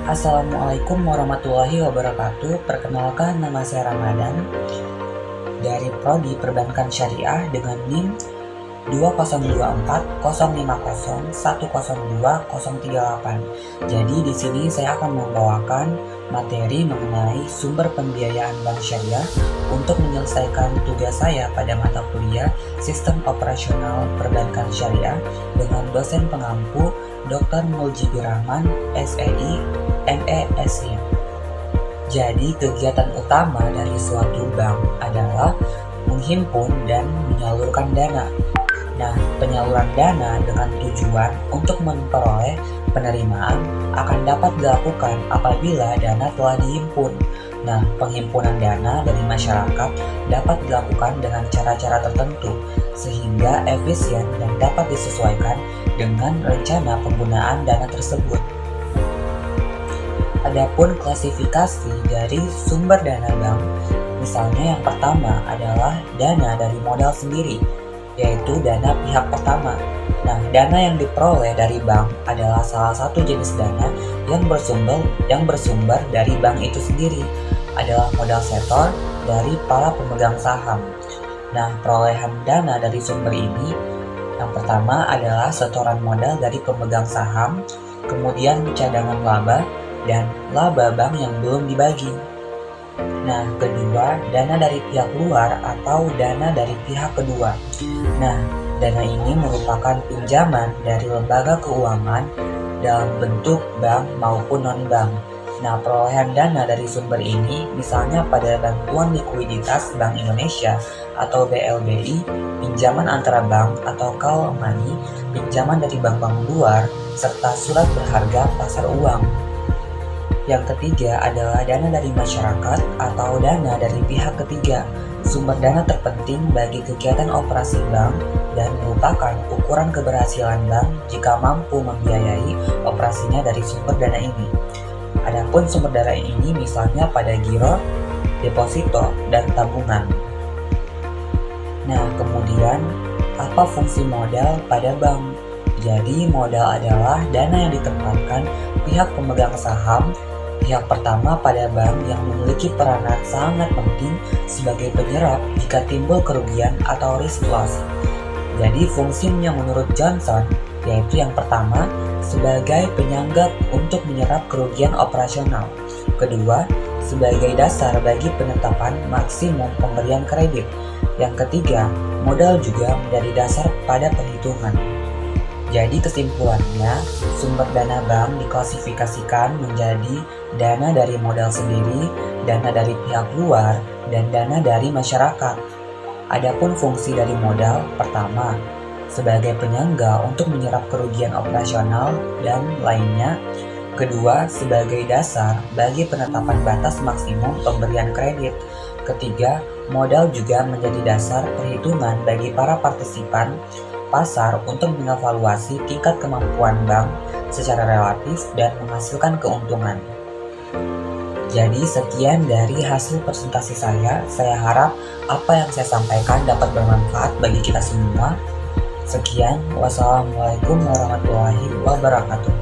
Assalamualaikum warahmatullahi wabarakatuh. Perkenalkan, nama saya Ramadan dari Prodi Perbankan Syariah dengan NIM 202405010238. Jadi di sini saya akan membawakan materi mengenai sumber pembiayaan bank syariah untuk menyelesaikan tugas saya pada mata kuliah Sistem Operasional Perbankan Syariah dengan dosen pengampu Dr. Muljibur Rahman, SEI, MESY. Jadi kegiatan utama dari suatu bank adalah menghimpun dan menyalurkan dana. Nah, penyaluran dana dengan tujuan untuk memperoleh penerimaan akan dapat dilakukan apabila dana telah dihimpun. Nah, penghimpunan dana dari masyarakat dapat dilakukan dengan cara-cara tertentu sehingga efisien dan dapat disesuaikan dengan rencana penggunaan dana tersebut. Adapun klasifikasi dari sumber dana bank, misalnya yang pertama adalah dana dari modal sendiri, yaitu dana pihak pertama. Nah, dana yang diperoleh dari bank adalah salah satu jenis dana yang bersumber dari bank itu sendiri, adalah modal setor dari para pemegang saham. Nah, perolehan dana dari sumber ini, yang pertama adalah setoran modal dari pemegang saham, kemudian cadangan laba, dan laba bank yang belum dibagi. Nah, kedua, dana dari pihak luar atau dana dari pihak kedua. Nah, dana ini merupakan pinjaman dari lembaga keuangan dalam bentuk bank maupun non-bank. Nah, perolehan dana dari sumber ini misalnya pada bantuan likuiditas Bank Indonesia atau BLBI, pinjaman antara bank atau call money, pinjaman dari bank-bank luar, serta surat berharga pasar uang. Yang ketiga adalah dana dari masyarakat atau dana dari pihak ketiga, sumber dana terpenting bagi kegiatan operasi bank dan merupakan ukuran keberhasilan bank jika mampu membiayai operasinya dari sumber dana ini. Adapun sumber dana ini misalnya pada giro, deposito, dan tabungan. Nah, kemudian apa fungsi modal pada bank? Jadi modal adalah dana yang ditempatkan pihak pemegang saham pihak pertama pada bank yang memiliki peranan sangat penting sebagai penyerap jika timbul kerugian atau risk loss. Jadi fungsinya menurut Johnson yaitu yang pertama sebagai penyangga untuk menyerap kerugian operasional. Kedua, sebagai dasar bagi penetapan maksimum pemberian kredit. Yang ketiga, modal juga menjadi dasar pada perhitungan. Jadi kesimpulannya, sumber dana bank diklasifikasikan menjadi dana dari modal sendiri, dana dari pihak luar, dan dana dari masyarakat. Adapun fungsi dari modal, pertama, sebagai penyangga untuk menyerap kerugian operasional dan lainnya. Kedua, sebagai dasar bagi penetapan batas maksimum pemberian kredit. Ketiga, modal juga menjadi dasar perhitungan bagi para partisipan pasar untuk mengevaluasi tingkat kemampuan bank secara relatif dan menghasilkan keuntungan. Jadi sekian dari hasil presentasi saya. Saya harap apa yang saya sampaikan dapat bermanfaat bagi kita semua. Sekian, wassalamualaikum warahmatullahi wabarakatuh.